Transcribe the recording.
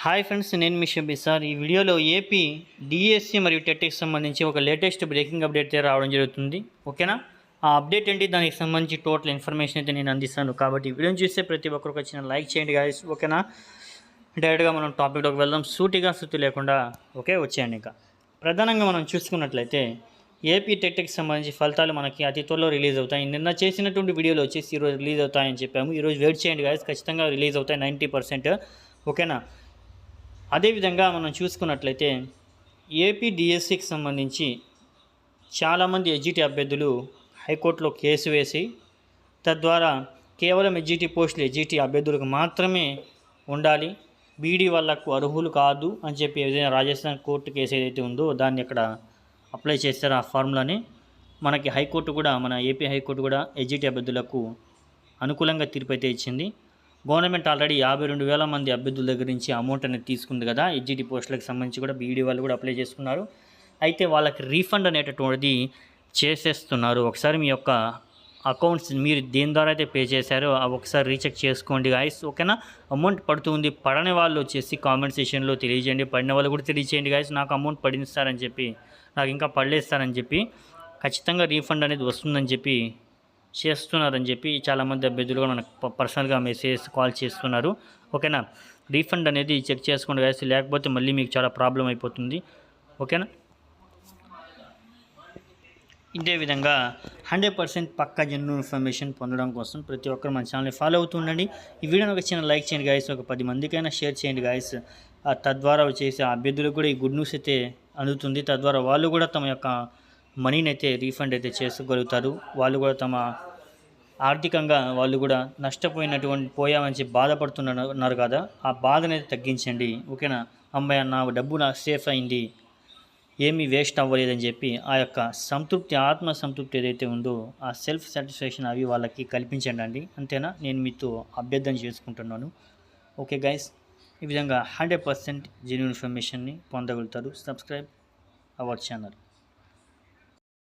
Hi friends, నేను మీ షబీ sir. ఈ వీడియోలో ఏపీ డిఎస్సి మరియు టెట్కి సంబంధించి ఒక లేటెస్ట్ బ్రేకింగ్ అప్డేట్ అయితే రావడం జరుగుతుంది. ఓకేనా? ఆ అప్డేట్ ఏంటి, దానికి సంబంధించి టోటల్ ఇన్ఫర్మేషన్ అయితే నేను అందిస్తాను. కాబట్టి ఈ వీడియోని చూస్తే ప్రతి ఒక్కరికి వచ్చిన లైక్ చేయండి గాయస్. ఓకేనా? డైరెక్ట్గా మనం టాపిక్లోకి వెళ్దాం, సూటిగా సుత్తి లేకుండా. ఓకే, వచ్చేయండి. ఇంకా ప్రధానంగా మనం చూసుకున్నట్లయితే ఏపీ టెట్కి సంబంధించి ఫలితాలు మనకి అతి త్వరలో రిలీజ్ అవుతాయి. నిన్న చేసినటువంటి వీడియోలో వచ్చేసి ఈరోజు రిలీజ్ అవుతాయని చెప్పాము. ఈరోజు వెయిట్ చేయండి గాయస్, ఖచ్చితంగా రిలీజ్ అవుతాయి 90%. ఓకేనా? అదేవిధంగా మనం చూసుకున్నట్లయితే ఏపీ డిఎస్సికి సంబంధించి చాలామంది ఎడ్జిటి అభ్యర్థులు హైకోర్టులో కేసు వేసి తద్వారా కేవలం ఎడ్జిటి అభ్యర్థులకు మాత్రమే ఉండాలి, బీడీ వాళ్ళకు అర్హులు కాదు అని చెప్పి ఏదైనా రాజస్థాన్ కోర్టు కేసు ఏదైతే ఉందో దాన్ని ఇక్కడ అప్లై చేస్తారు. ఆ ఫార్ములాని మనకి హైకోర్టు కూడా, మన ఏపీ హైకోర్టు కూడా ఎడ్జిటి అభ్యర్థులకు అనుకూలంగా తీర్పు అయితే ఇచ్చింది. గవర్నమెంట్ ఆల్రెడీ 52,000 మంది అభ్యర్థుల దగ్గర నుంచి అమౌంట్ అనేది తీసుకుంది కదా, ఎడ్జిటి పోస్టులకు సంబంధించి కూడా బీఈడీ వాళ్ళు కూడా అప్లై చేసుకున్నారు. అయితే వాళ్ళకి రీఫండ్ అనేటటువంటిది చేసేస్తున్నారు. ఒకసారి మీ యొక్క అకౌంట్స్ మీరు దేని ద్వారా అయితే పే చేశారో అవి ఒకసారి రీచెక్ చేసుకోండి గాయస్. ఓకేనా? అమౌంట్ పడుతుంది. పడని వాళ్ళు వచ్చేసి కామెంట్ సెషన్లో తెలియజేయండి, పడిన వాళ్ళు కూడా తెలియజేయండి గాయస్. నాకు అమౌంట్ పడిస్తారని చెప్పి, నాకు ఇంకా పడలేస్తారని చెప్పి, ఖచ్చితంగా రీఫండ్ అనేది వస్తుందని చెప్పి చేస్తున్నారని చెప్పి చాలామంది అభ్యర్థులు కూడా మనకు పర్సనల్గా మెసేజ్ కాల్ చేస్తున్నారు. ఓకేనా? రీఫండ్ అనేది చెక్ చేసుకోండి గాయస్, లేకపోతే మళ్ళీ మీకు చాలా ప్రాబ్లం అయిపోతుంది. ఓకేనా? ఇదే విధంగా 100% పక్కా జెన్యూన్ ఇన్ఫర్మేషన్ పొందడం కోసం ప్రతి ఒక్కరు మన ఛానల్ని ఫాలో అవుతుండండి. ఈ వీడియోని ఒక చిన్న లైక్ చేయండి గాయస్, ఒక 10 మందికైనా షేర్ చేయండి గాయస్. తద్వారా వచ్చేసి ఆ అభ్యర్థులకు కూడా ఈ గుడ్ న్యూస్ అయితే అందుతుంది. తద్వారా వాళ్ళు కూడా తమ యొక్క మనీని అయితే రీఫండ్ అయితే చేసుకోగలుగుతారు. వాళ్ళు కూడా తమ ఆర్థికంగా వాళ్ళు కూడా పోయామని చెప్పి బాధపడుతున్నారు కదా, ఆ బాధను అయితే తగ్గించండి. ఓకేనా? అమ్మాయి, నా డబ్బు నాకు సేఫ్ అయింది, ఏమీ వేస్ట్ అవ్వలేదని చెప్పి ఆ యొక్క సంతృప్తి, ఆత్మ సంతృప్తి ఏదైతే ఉందో ఆ సెల్ఫ్ సాటిస్ఫాక్షన్ అవి వాళ్ళకి కల్పించండి అండి. అంతేనా? నేను మీతో అభ్యర్థన చేసుకుంటున్నాను. ఓకే గైస్, ఈ విధంగా 100% జెన్యూన్ ఇన్ఫర్మేషన్ని పొందగలుగుతారు. Subscribe our channel.